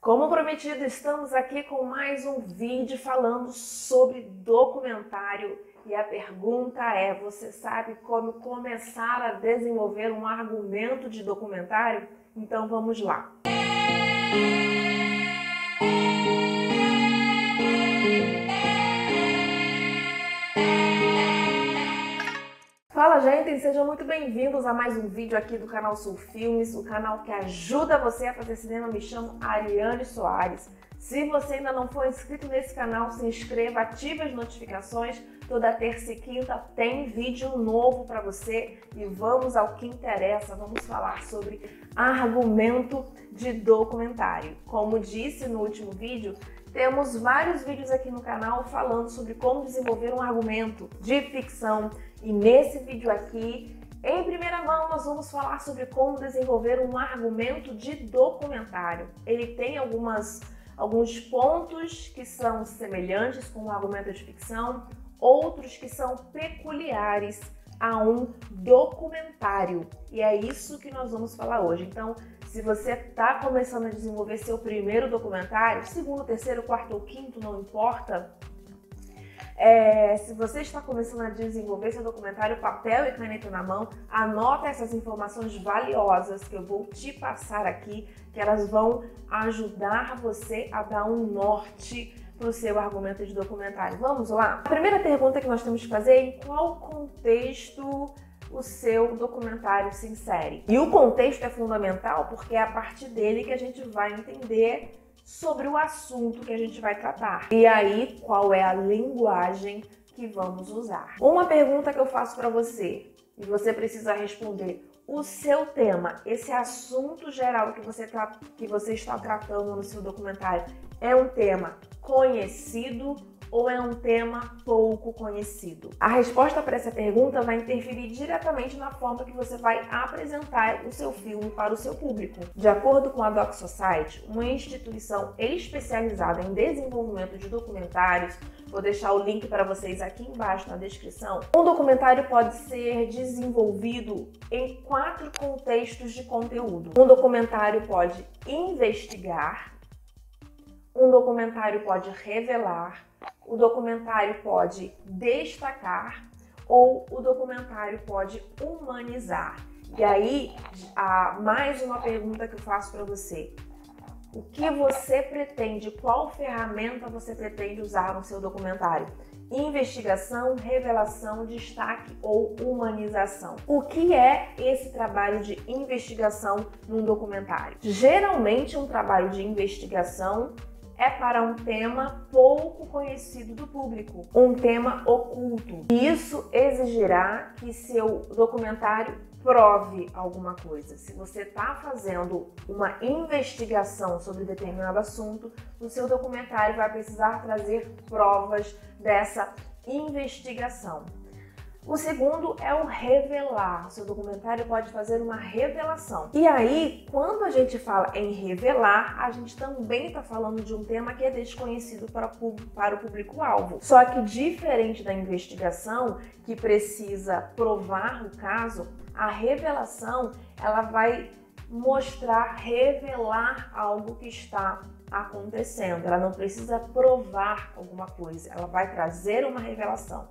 Como prometido, estamos aqui com mais um vídeo falando sobre documentário. E a pergunta é, você sabe como começar a desenvolver um argumento de documentário? Então vamos lá. Fala, gente, sejam muito bem-vindos a mais um vídeo aqui do canal Sul Filmes, o canal que ajuda você a fazer cinema. Me chamo Ariane Soares. Se você ainda não for inscrito nesse canal, se inscreva, ative as notificações. Toda terça e quinta tem vídeo novo para você e vamos ao que interessa. Vamos falar sobre argumento de documentário. Como disse no último vídeo, temos vários vídeos aqui no canal falando sobre como desenvolver um argumento de ficção. E nesse vídeo aqui, em primeira mão, nós vamos falar sobre como desenvolver um argumento de documentário. Ele tem alguns pontos que são semelhantes com o argumento de ficção, outros que são peculiares a um documentário. E é isso que nós vamos falar hoje. Então, se você está começando a desenvolver seu primeiro documentário, segundo, terceiro, quarto ou quinto, não importa. Se você está começando a desenvolver seu documentário, papel e caneta na mão, anota essas informações valiosas que eu vou te passar aqui, que elas vão ajudar você a dar um norte para o seu argumento de documentário. Vamos lá? A primeira pergunta que nós temos que fazer é em qual contexto o seu documentário se insere. E o contexto é fundamental porque é a partir dele que a gente vai entender sobre o assunto que a gente vai tratar. E aí, qual é a linguagem que vamos usar? Uma pergunta que eu faço para você, e você precisa responder: o seu tema, esse assunto geral que você está tratando no seu documentário, é um tema conhecido ou é um tema pouco conhecido? A resposta para essa pergunta vai interferir diretamente na forma que você vai apresentar o seu filme para o seu público. De acordo com a Doc Society, uma instituição especializada em desenvolvimento de documentários, vou deixar o link para vocês aqui embaixo na descrição, um documentário pode ser desenvolvido em 4 contextos de conteúdo. Um documentário pode investigar, um documentário pode revelar, o documentário pode destacar ou o documentário pode humanizar. E aí, mais uma pergunta que eu faço para você. O que você pretende, qual ferramenta você pretende usar no seu documentário? Investigação, revelação, destaque ou humanização? O que é esse trabalho de investigação num documentário? Geralmente, um trabalho de investigação é para um tema pouco conhecido do público, um tema oculto. E isso exigirá que seu documentário prove alguma coisa. Se você está fazendo uma investigação sobre determinado assunto, o seu documentário vai precisar trazer provas dessa investigação. O segundo é o revelar. O seu documentário pode fazer uma revelação. E aí, quando a gente fala em revelar, a gente também está falando de um tema que é desconhecido para o público-alvo. Só que diferente da investigação, que precisa provar o caso, a revelação ela vai revelar algo que está acontecendo. Ela não precisa provar alguma coisa, ela vai trazer uma revelação.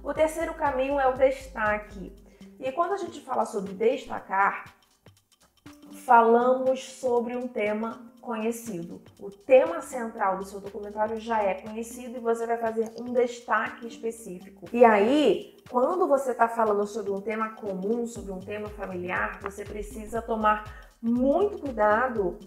O terceiro caminho é o destaque. E quando a gente fala sobre destacar, falamos sobre um tema conhecido. O tema central do seu documentário já é conhecido e você vai fazer um destaque específico. E aí, quando você está falando sobre um tema comum, sobre um tema familiar, você precisa tomar muito cuidado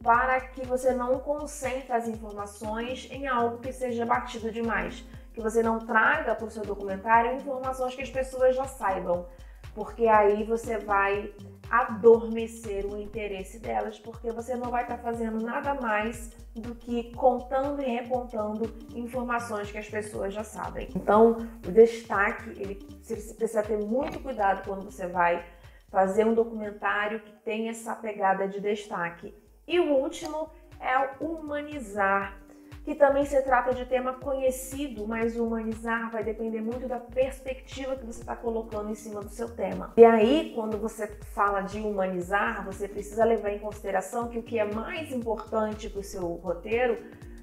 para que você não concentre as informações em algo que seja batido demais. Que você não traga para o seu documentário informações que as pessoas já saibam, porque aí você vai adormecer o interesse delas, porque você não vai estar fazendo nada mais do que contando e recontando informações que as pessoas já sabem. Então, o destaque, você precisa ter muito cuidado quando você vai fazer um documentário que tem essa pegada de destaque. E o último é o humanizar. O que também se trata de tema conhecido, mas o humanizar vai depender muito da perspectiva que você está colocando em cima do seu tema. E aí, quando você fala de humanizar, você precisa levar em consideração que o que é mais importante para o seu roteiro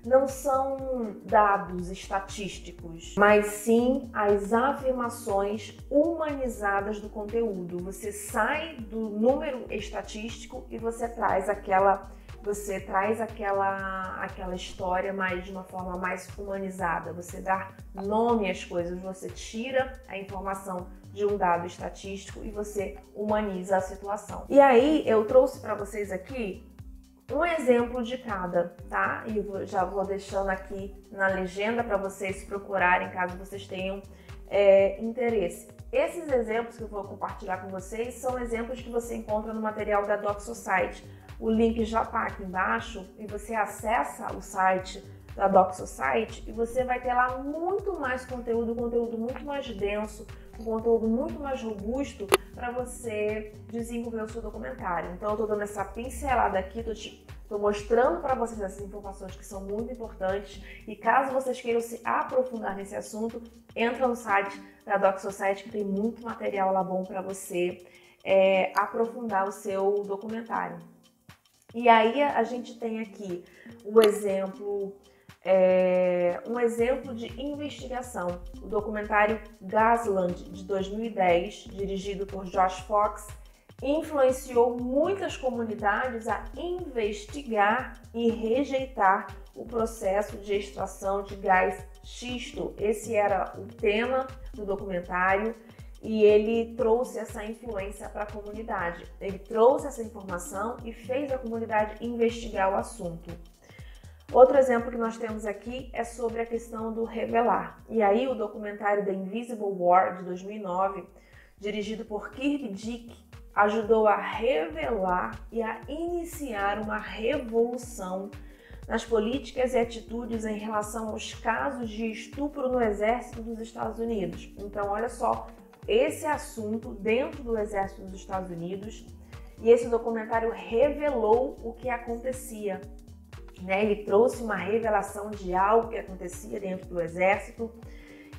não são dados estatísticos, mas sim as afirmações humanizadas do conteúdo. Você sai do número estatístico e você traz aquela história, mas de uma forma mais humanizada. Você dá nome às coisas, você tira a informação de um dado estatístico e você humaniza a situação. E aí eu trouxe para vocês aqui um exemplo de cada, tá? E eu já vou deixando aqui na legenda para vocês procurarem, caso vocês tenham interesse. Esses exemplos que eu vou compartilhar com vocês são exemplos que você encontra no material da DocSociety. O link já está aqui embaixo e você acessa o site da DocSociety e você vai ter lá muito mais conteúdo muito mais denso, um conteúdo muito mais robusto para você desenvolver o seu documentário. Então eu estou dando essa pincelada aqui, estou mostrando para vocês essas informações que são muito importantes e caso vocês queiram se aprofundar nesse assunto, entra no site da DocSociety que tem muito material lá bom para você aprofundar o seu documentário. E aí a gente tem aqui um exemplo de investigação, o documentário Gasland, de 2010, dirigido por Josh Fox, influenciou muitas comunidades a investigar e rejeitar o processo de extração de gás xisto. Esse era o tema do documentário. E ele trouxe essa influência para a comunidade. Ele trouxe essa informação e fez a comunidade investigar o assunto. Outro exemplo que nós temos aqui é sobre a questão do revelar. E aí o documentário The Invisible War, de 2009, dirigido por Kirby Dick, ajudou a revelar e a iniciar uma revolução nas políticas e atitudes em relação aos casos de estupro no exército dos Estados Unidos. Então, olha só, esse assunto dentro do exército dos Estados Unidos, e esse documentário revelou o que acontecia, né? Ele trouxe uma revelação de algo que acontecia dentro do exército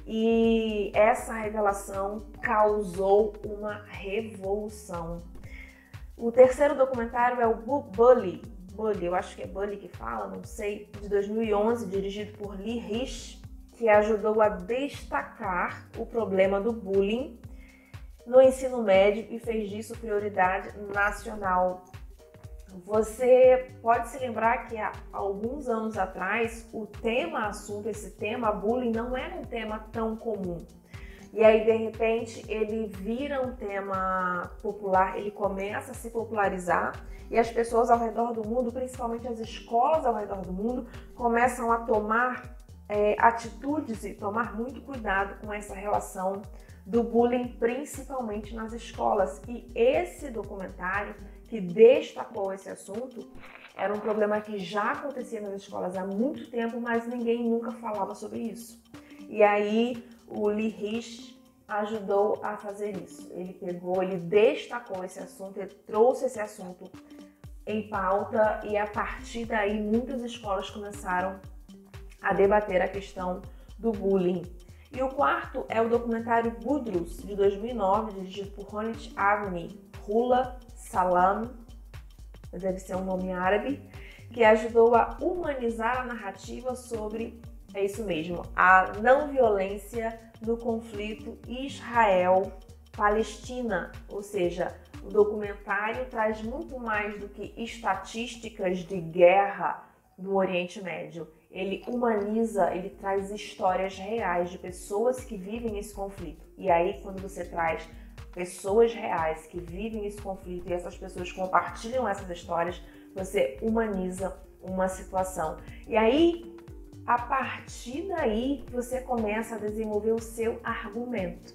e essa revelação causou uma revolução. O terceiro documentário é o Bully, eu acho que é Bully que fala, não sei, de 2011, dirigido por Lee Rich, que ajudou a destacar o problema do bullying no ensino médio e fez disso prioridade nacional. Você pode se lembrar que há alguns anos atrás esse tema bullying não era um tema tão comum. E aí, de repente, ele vira um tema popular, ele começa a se popularizar e as pessoas ao redor do mundo, principalmente as escolas ao redor do mundo, começam a tomar atitudes e tomar muito cuidado com essa relação do bullying, principalmente nas escolas. E esse documentário que destacou esse assunto era um problema que já acontecia nas escolas há muito tempo, mas ninguém nunca falava sobre isso. E aí o Lee Rich ajudou a fazer isso. Ele destacou esse assunto, ele trouxe esse assunto em pauta e a partir daí muitas escolas começaram a debater a questão do bullying. E o quarto é o documentário Budrus, de 2009, dirigido por Ronit Rula Salam, deve ser um nome árabe, que ajudou a humanizar a narrativa sobre, é isso mesmo, a não violência no conflito Israel-Palestina. Ou seja, o documentário traz muito mais do que estatísticas de guerra no Oriente Médio. Ele humaniza, ele traz histórias reais de pessoas que vivem esse conflito. E aí, quando você traz pessoas reais que vivem esse conflito e essas pessoas compartilham essas histórias, você humaniza uma situação. E aí, a partir daí, você começa a desenvolver o seu argumento.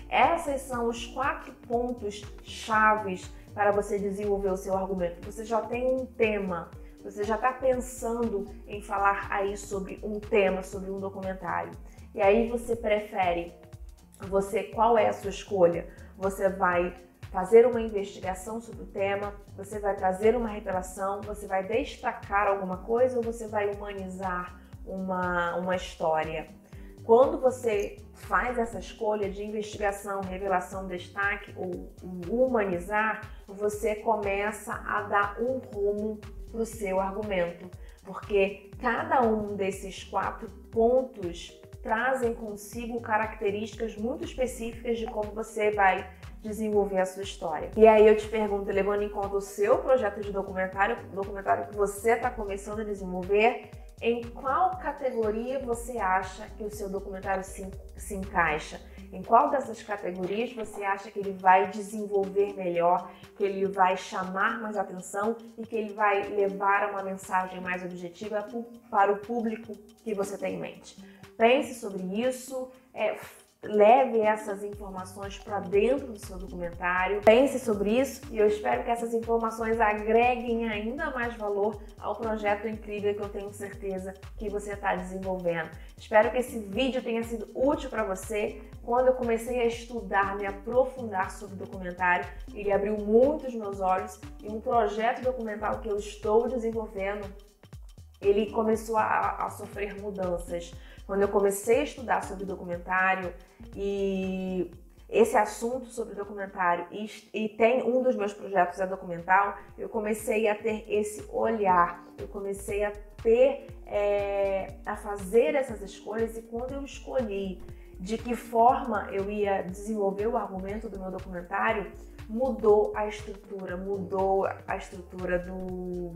Esses são os 4 pontos chaves para você desenvolver o seu argumento. Você já tem um tema, você já está pensando em falar aí sobre um tema, sobre um documentário. E aí você prefere, qual é a sua escolha? Você vai fazer uma investigação sobre o tema, você vai trazer uma revelação, você vai destacar alguma coisa ou você vai humanizar uma história. Quando você faz essa escolha de investigação, revelação, destaque ou humanizar, você começa a dar um rumo para o seu argumento, porque cada um desses 4 pontos trazem consigo características muito específicas de como você vai desenvolver a sua história. E aí eu te pergunto, levando em conta o seu projeto de documentário que você está começando a desenvolver, em qual categoria você acha que o seu documentário se encaixa? Em qual dessas categorias você acha que ele vai desenvolver melhor, que ele vai chamar mais atenção e que ele vai levar uma mensagem mais objetiva para o público que você tem em mente? Pense sobre isso, leve essas informações para dentro do seu documentário, pense sobre isso e eu espero que essas informações agreguem ainda mais valor ao projeto incrível que eu tenho certeza que você está desenvolvendo. Espero que esse vídeo tenha sido útil para você. Quando eu comecei a estudar, me aprofundar sobre documentário, ele abriu muito os meus olhos e um projeto documental que eu estou desenvolvendo, ele começou a sofrer mudanças. Quando eu comecei a estudar sobre documentário e esse assunto sobre documentário e tem um dos meus projetos é documental, eu comecei a ter esse olhar, eu comecei a ter, a fazer essas escolhas e quando eu escolhi de que forma eu ia desenvolver o argumento do meu documentário, mudou a estrutura do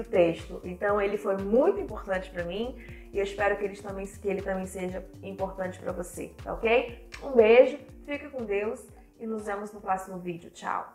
texto. Então ele foi muito importante para mim e eu espero que ele também seja importante para você, tá ok? Um beijo, fica com Deus e nos vemos no próximo vídeo. Tchau!